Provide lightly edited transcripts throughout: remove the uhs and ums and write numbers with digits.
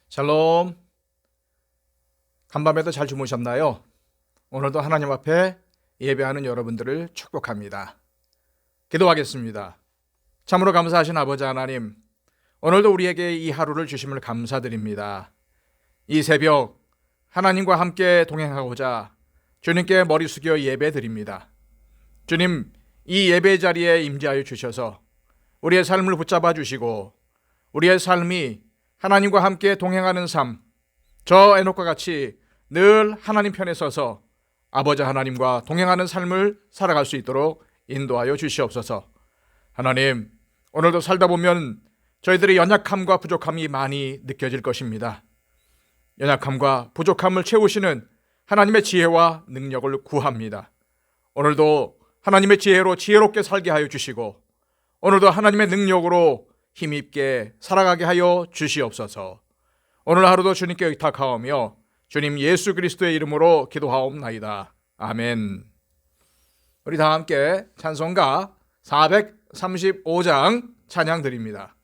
샬롬. 간밤에도 잘 주무셨나요? 오늘도 하나님 앞에 예배하는 여러분들을 축복합니다. 기도하겠습니다. 참으로 감사하신 아버지 하나님, 오늘도 우리에게 이 하루를 주심을 감사드립니다. 이 새벽 하나님과 함께 동행하고자 주님께 머리 숙여 예배드립니다. 주님, 이 예배 자리에 임재하여 주셔서 우리의 삶을 붙잡아 주시고 우리의 삶이 하나님과 함께 동행하는 삶, 저 에녹과 같이 늘 하나님 편에 서서 아버지 하나님과 동행하는 삶을 살아갈 수 있도록 인도하여 주시옵소서. 하나님, 오늘도 살다 보면 저희들의 연약함과 부족함이 많이 느껴질 것입니다. 연약함과 부족함을 채우시는 하나님의 지혜와 능력을 구합니다. 오늘도 하나님의 지혜로 지혜롭게 살게 하여 주시고 오늘도 하나님의 능력으로 힘있게 살아가게 하여 주시옵소서. 오늘 하루도 주님께 의탁하오며 주님 예수 그리스도의 이름으로 기도하옵나이다. 아멘. 우리 다 함께 찬송가 435장 찬양 드립니다.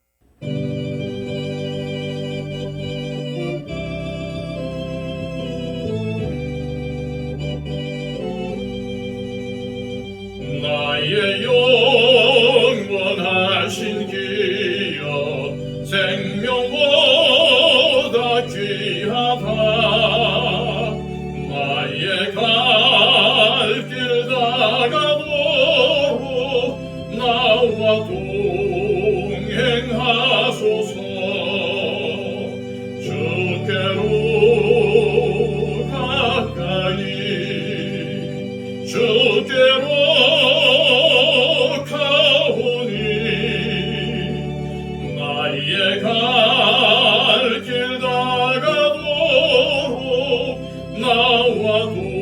나의 영원하신 기여 생명보다 귀하다. 나의 갈 길 다가도록 나와 동행하소서. 주께로 가까이 주께로 가오니 나의 갈 길 다가도록 나와 동행하소서.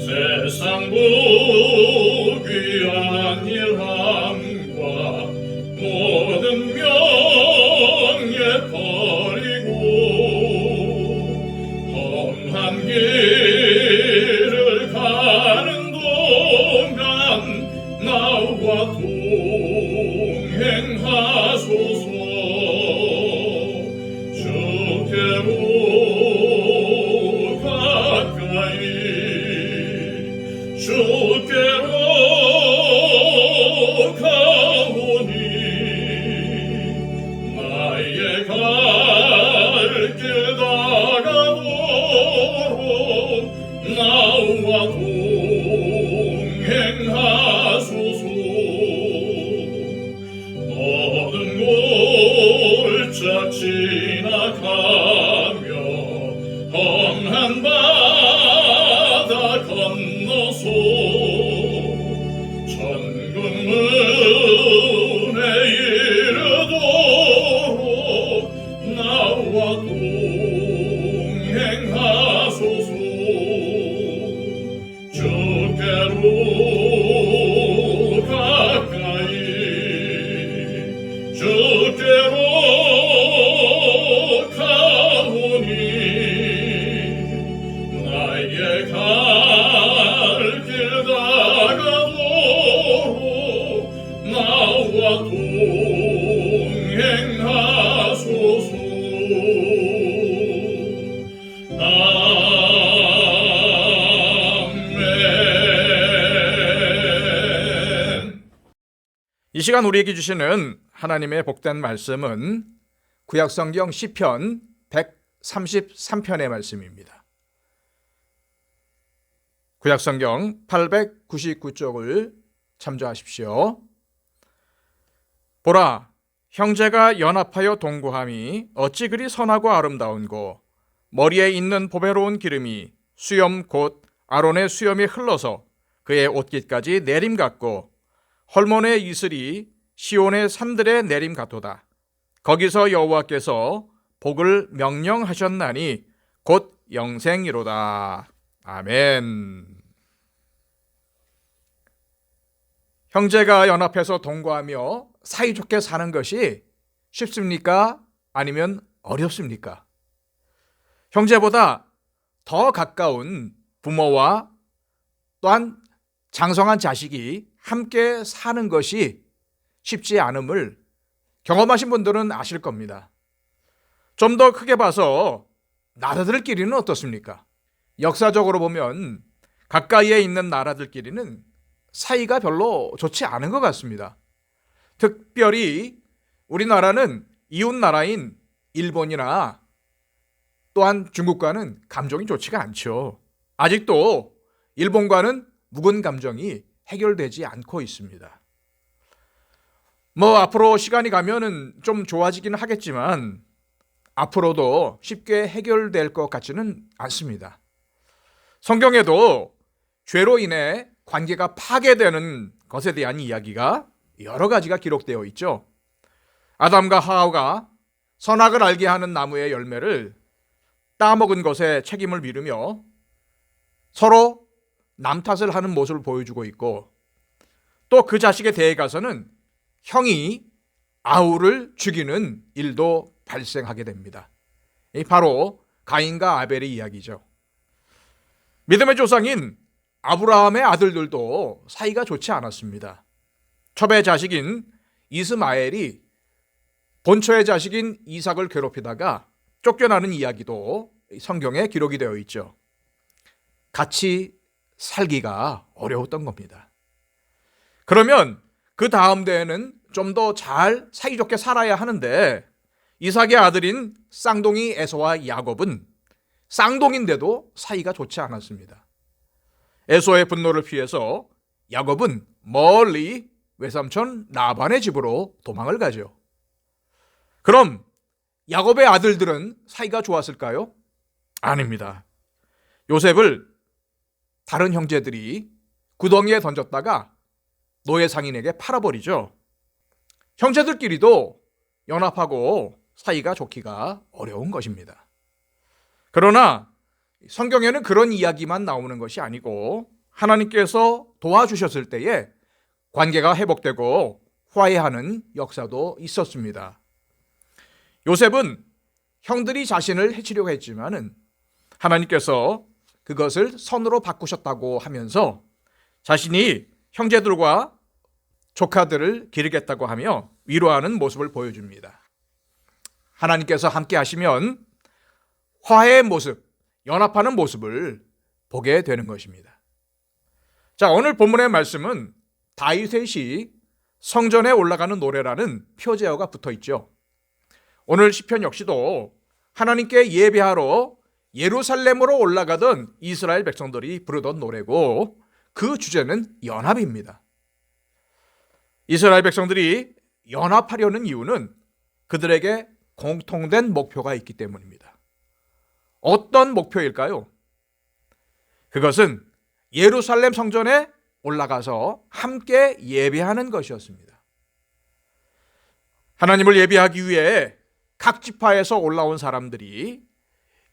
세상 부귀한 일함과 모든 명예 버리고 험한 길을 가는 동안 나와 동행하소서. 주께로 가까이 주께로 가오니 나의 갈 길 다가도록 나와 동행하소서. 모든 골짜 지나가며 험한 바다 건너서 천국 문에 이르도록 나와 동행하소서. 주께로 가까이 주께로 가오니 나의 갈 길 다가도록 나와 동행하소서. 아멘. 이 시간 우리에게 주시는 하나님의 복된 말씀은 구약성경 시편 133편의 말씀입니다. 구약성경 899쪽을 참조하십시오. 보라, 형제가 연합하여 동거함이 어찌 그리 선하고 아름다운고 머리에 있는 보배로운 기름이 수염 곧 아론의 수염이 흘러서 그의 옷깃까지 내림 같고 헐몬의 이슬이 시온의 산들의 내림 같도다. 거기서 여호와께서 복을 명령하셨나니 곧 영생이로다. 아멘. 형제가 연합해서 동거하며 사이좋게 사는 것이 쉽습니까? 아니면 어렵습니까? 형제보다 더 가까운 부모와 또한 장성한 자식이 함께 사는 것이 쉽지 않음을 경험하신 분들은 아실 겁니다. 좀 더 크게 봐서 나라들끼리는 어떻습니까? 역사적으로 보면 가까이에 있는 나라들끼리는 사이가 별로 좋지 않은 것 같습니다. 특별히 우리나라는 이웃 나라인 일본이나 또한 중국과는 감정이 좋지가 않죠. 아직도 일본과는 묵은 감정이 해결되지 않고 있습니다. 앞으로 시간이 가면은 좀 좋아지기는 하겠지만 앞으로도 쉽게 해결될 것 같지는 않습니다. 성경에도 죄로 인해 관계가 파괴되는 것에 대한 이야기가 여러 가지가 기록되어 있죠. 아담과 하와가 선악을 알게 하는 나무의 열매를 따먹은 것에 책임을 미루며 서로 남 탓을 하는 모습을 보여주고 있고, 또 그 자식에 대해 가서는 형이 아우를 죽이는 일도 발생하게 됩니다. 이 바로 가인과 아벨의 이야기죠. 믿음의 조상인 아브라함의 아들들도 사이가 좋지 않았습니다. 첩의 자식인 이스마엘이 본처의 자식인 이삭을 괴롭히다가 쫓겨나는 이야기도 성경에 기록이 되어 있죠. 같이 살기가 어려웠던 겁니다. 그러면 그 다음 대에는 좀 더 잘 사이좋게 살아야 하는데, 이삭의 아들인 쌍둥이 에서와 야곱은 쌍둥이인데도 사이가 좋지 않았습니다. 에서의 분노를 피해서 야곱은 멀리 외삼촌 라반의 집으로 도망을 가죠. 그럼 야곱의 아들들은 사이가 좋았을까요? 아닙니다. 요셉을 다른 형제들이 구덩이에 던졌다가 노예 상인에게 팔아버리죠. 형제들끼리도 연합하고 사이가 좋기가 어려운 것입니다. 그러나 성경에는 그런 이야기만 나오는 것이 아니고 하나님께서 도와주셨을 때에 관계가 회복되고 화해하는 역사도 있었습니다. 요셉은 형들이 자신을 해치려고 했지만은 하나님께서 그것을 선으로 바꾸셨다고 하면서 자신이 형제들과 조카들을 기르겠다고 하며 위로하는 모습을 보여줍니다. 하나님께서 함께 하시면 화해의 모습, 연합하는 모습을 보게 되는 것입니다. 자, 오늘 본문의 말씀은 다윗의 성전에 올라가는 노래라는 표제어가 붙어 있죠. 오늘 시편 역시도 하나님께 예배하러 예루살렘으로 올라가던 이스라엘 백성들이 부르던 노래고, 그 주제는 연합입니다. 이스라엘 백성들이 연합하려는 이유는 그들에게 공통된 목표가 있기 때문입니다. 어떤 목표일까요? 그것은 예루살렘 성전에 올라가서 함께 예배하는 것이었습니다. 하나님을 예배하기 위해 각 지파에서 올라온 사람들이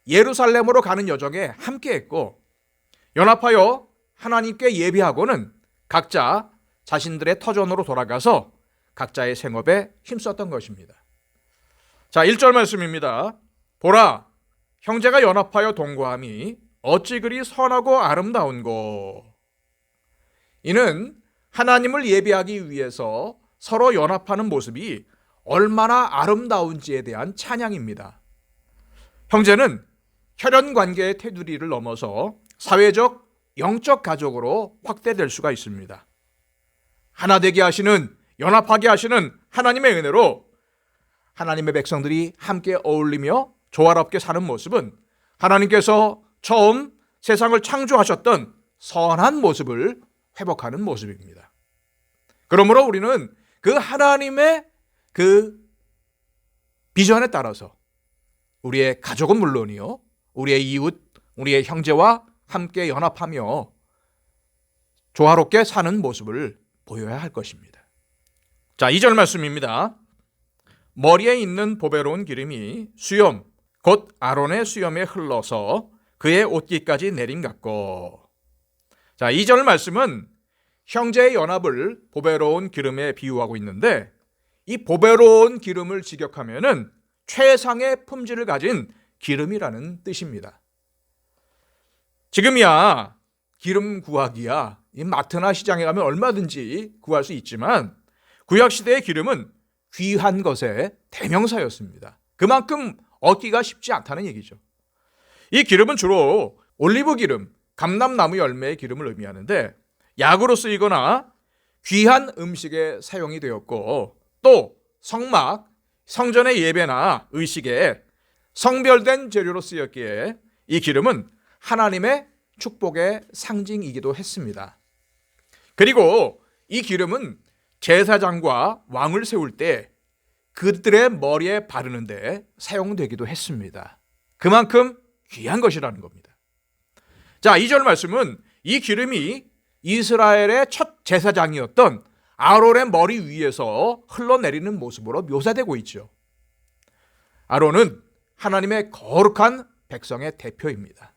예루살렘으로 가는 여정에 함께했고, 연합하여 하나님께 예배하고는 각자 자신들의 터전으로 돌아가서 각자의 생업에 힘썼던 것입니다. 자, 1절 말씀입니다. 보라, 형제가 연합하여 동거함이 어찌 그리 선하고 아름다운고. 이는 하나님을 예배하기 위해서 서로 연합하는 모습이 얼마나 아름다운지에 대한 찬양입니다. 형제는 혈연 관계의 테두리를 넘어서 사회적, 영적 가족으로 확대될 수가 있습니다. 하나 되게 하시는, 연합하게 하시는 하나님의 은혜로 하나님의 백성들이 함께 어울리며 조화롭게 사는 모습은 하나님께서 처음 세상을 창조하셨던 선한 모습을 회복하는 모습입니다. 그러므로 우리는 그 하나님의 그 비전에 따라서 우리의 가족은 물론이요, 우리의 이웃, 우리의 형제와 함께 연합하며 조화롭게 사는 모습을 보여야 할 것입니다. 자, 2절 말씀입니다. 머리에 있는 보배로운 기름이 수염, 곧 아론의 수염에 흘러서 그의 옷깃까지 내림 같고. 자, 2절 말씀은 형제의 연합을 보배로운 기름에 비유하고 있는데, 이 보배로운 기름을 직역하면은 최상의 품질을 가진 기름이라는 뜻입니다. 지금이야 기름 구하기야 이 마트나 시장에 가면 얼마든지 구할 수 있지만, 구약시대의 기름은 귀한 것의 대명사였습니다. 그만큼 얻기가 쉽지 않다는 얘기죠. 이 기름은 주로 올리브 기름, 감람나무 열매의 기름을 의미하는데 약으로 쓰이거나 귀한 음식에 사용이 되었고 또 성막, 성전의 예배나 의식에 성별된 재료로 쓰였기에 이 기름은 하나님의 축복의 상징이기도 했습니다. 그리고 이 기름은 제사장과 왕을 세울 때 그들의 머리에 바르는데 사용되기도 했습니다. 그만큼 귀한 것이라는 겁니다. 자, 2절 말씀은 이 기름이 이스라엘의 첫 제사장이었던 아론의 머리 위에서 흘러내리는 모습으로 묘사되고 있죠. 아론은 하나님의 거룩한 백성의 대표입니다.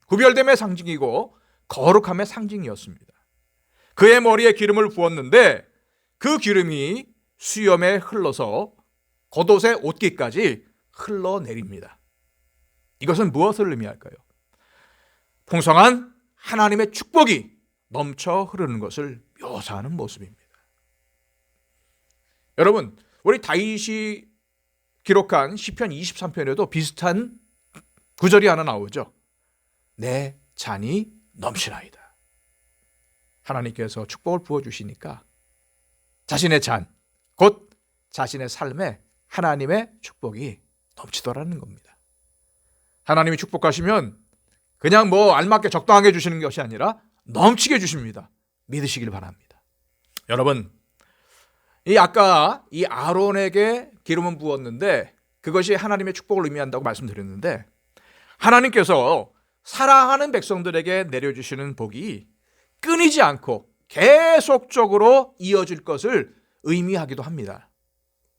구별됨의 상징이고 거룩함의 상징이었습니다. 그의 머리에 기름을 부었는데 그 기름이 수염에 흘러서 겉옷의 옷깃까지 흘러내립니다. 이것은 무엇을 의미할까요? 풍성한 하나님의 축복이 넘쳐 흐르는 것을 묘사하는 모습입니다. 여러분, 우리 다윗이 기록한 시편 23편에도 비슷한 구절이 하나 나오죠. 내 잔이 넘치나이다. 하나님께서 축복을 부어주시니까 자신의 잔, 곧 자신의 삶에 하나님의 축복이 넘치더라는 겁니다. 하나님이 축복하시면 그냥 뭐 알맞게 적당하게 주시는 것이 아니라 넘치게 주십니다. 믿으시길 바랍니다. 여러분, 이 아까 이 아론에게 기름은 부었는데 그것이 하나님의 축복을 의미한다고 말씀드렸는데 하나님께서 사랑하는 백성들에게 내려주시는 복이 끊이지 않고 계속적으로 이어질 것을 의미하기도 합니다.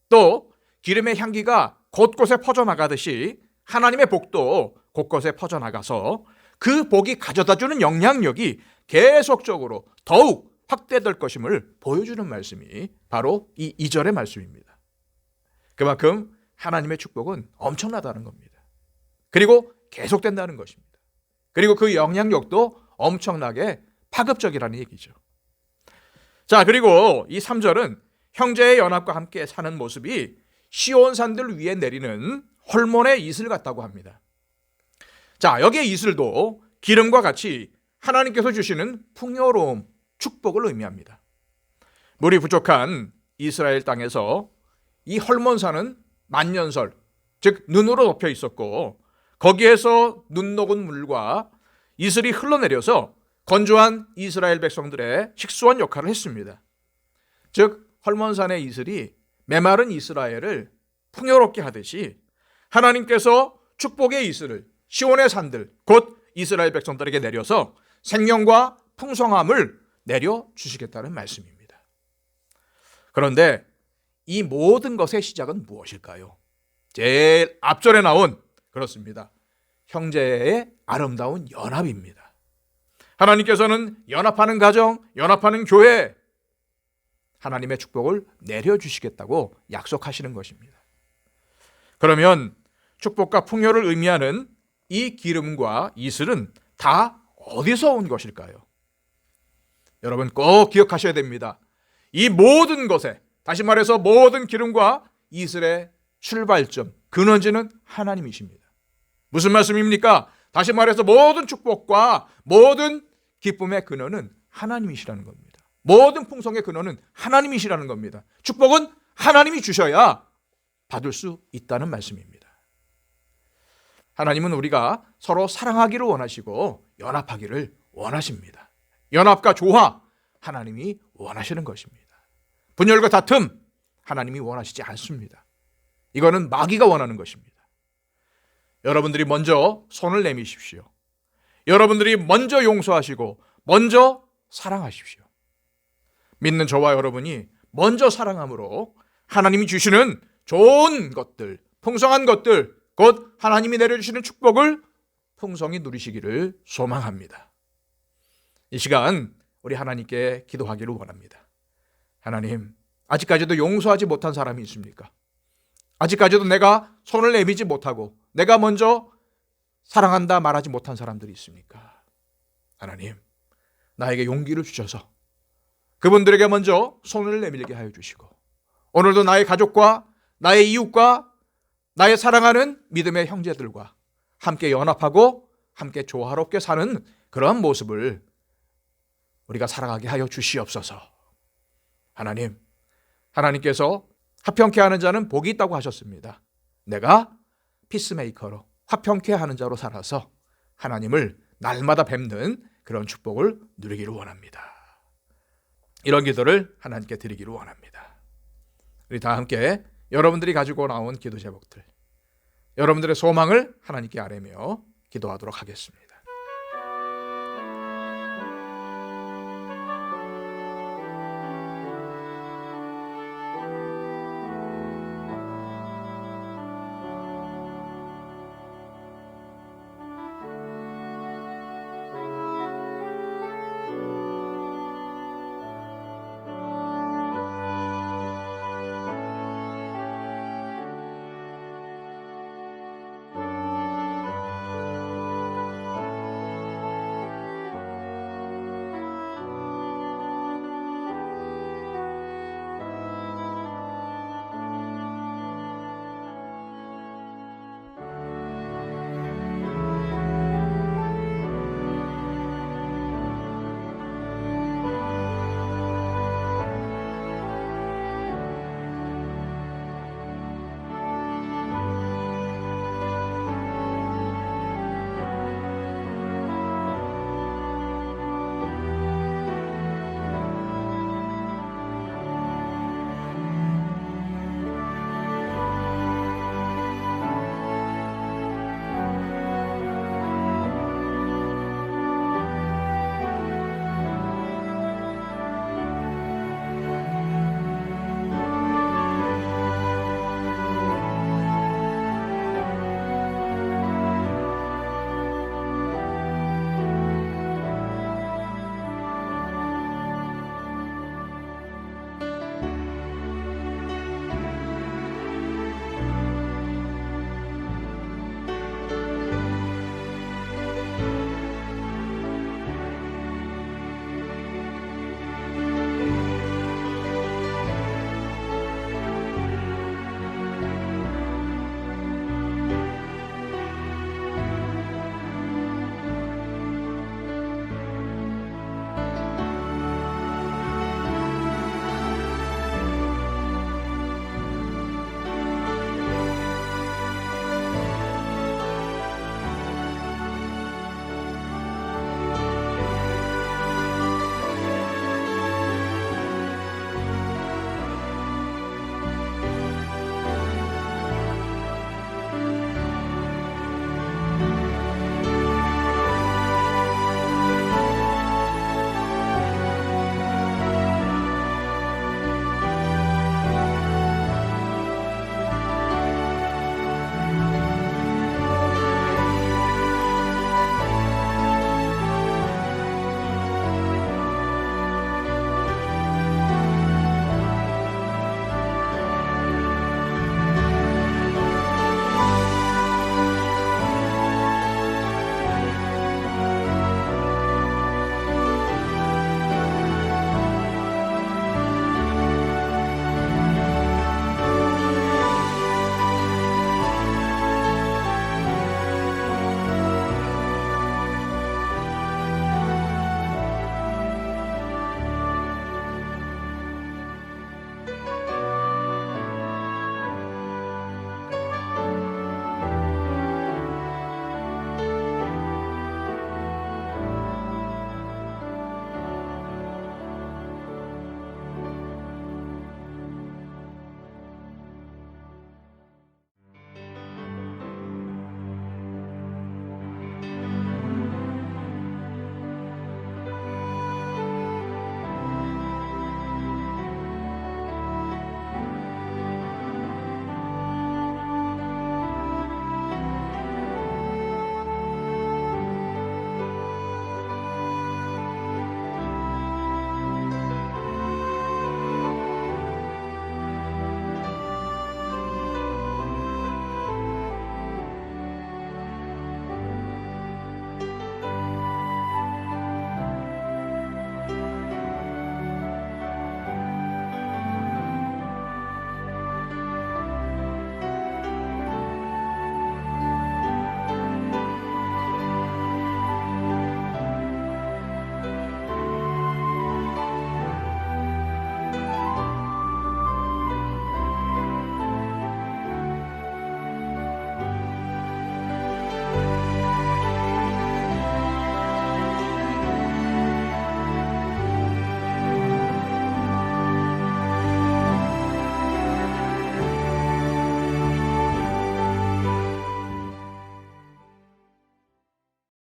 또 기름의 향기가 곳곳에 퍼져나가듯이 하나님의 복도 곳곳에 퍼져나가서 그 복이 가져다주는 영향력이 계속적으로 더욱 확대될 것임을 보여주는 말씀이 바로 이 2절의 말씀입니다. 그만큼 하나님의 축복은 엄청나다는 겁니다. 그리고 계속된다는 것입니다. 그리고 그 영향력도 엄청나게 파급적이라는 얘기죠. 자, 그리고 이 3절은 형제의 연합과 함께 사는 모습이 시온산들 위에 내리는 헐몬의 이슬 같다고 합니다. 자, 여기에 이슬도 기름과 같이 하나님께서 주시는 풍요로움, 축복을 의미합니다. 물이 부족한 이스라엘 땅에서 이 헐몬산은 만년설, 즉 눈으로 덮여 있었고 거기에서 눈 녹은 물과 이슬이 흘러내려서 건조한 이스라엘 백성들의 식수원 역할을 했습니다. 즉 헐몬산의 이슬이 메마른 이스라엘을 풍요롭게 하듯이 하나님께서 축복의 이슬을 시온의 산들 곧 이스라엘 백성들에게 내려서 생명과 풍성함을 내려주시겠다는 말씀입니다. 그런데 이 모든 것의 시작은 무엇일까요? 제일 앞절에 나온 그렇습니다. 형제의 아름다운 연합입니다. 하나님께서는 연합하는 가정, 연합하는 교회 하나님의 축복을 내려주시겠다고 약속하시는 것입니다. 그러면 축복과 풍요를 의미하는 이 기름과 이슬은 다 어디서 온 것일까요? 여러분 꼭 기억하셔야 됩니다. 이 모든 것에, 다시 말해서 모든 기름과 이슬의 출발점, 근원지는 하나님이십니다. 무슨 말씀입니까? 다시 말해서 모든 축복과 모든 기쁨의 근원은 하나님이시라는 겁니다. 모든 풍성의 근원은 하나님이시라는 겁니다. 축복은 하나님이 주셔야 받을 수 있다는 말씀입니다. 하나님은 우리가 서로 사랑하기를 원하시고 연합하기를 원하십니다. 연합과 조화, 하나님이 원하시는 것입니다. 분열과 다툼, 하나님이 원하시지 않습니다. 이거는 마귀가 원하는 것입니다. 여러분들이 먼저 손을 내미십시오. 여러분들이 먼저 용서하시고 먼저 사랑하십시오. 믿는 저와 여러분이 먼저 사랑함으로 하나님이 주시는 좋은 것들, 풍성한 것들, 곧 하나님이 내려주시는 축복을 풍성히 누리시기를 소망합니다. 이 시간 우리 하나님께 기도하기를 원합니다. 하나님, 아직까지도 용서하지 못한 사람이 있습니까? 아직까지도 내가 손을 내미지 못하고 내가 먼저 사랑한다 말하지 못한 사람들이 있습니까? 하나님, 나에게 용기를 주셔서 그분들에게 먼저 손을 내밀게 하여 주시고 오늘도 나의 가족과 나의 이웃과 나의 사랑하는 믿음의 형제들과 함께 연합하고 함께 조화롭게 사는 그러한 모습을 우리가 살아가게 하여 주시옵소서. 하나님, 하나님께서 화평케 하는 자는 복이 있다고 하셨습니다. 내가 피스메이커로 화평케 하는 자로 살아서 하나님을 날마다 뵙는 그런 축복을 누리기를 원합니다. 이런 기도를 하나님께 드리기를 원합니다. 우리 다 함께 여러분들이 가지고 나온 기도 제목들, 여러분들의 소망을 하나님께 아뢰며 기도하도록 하겠습니다.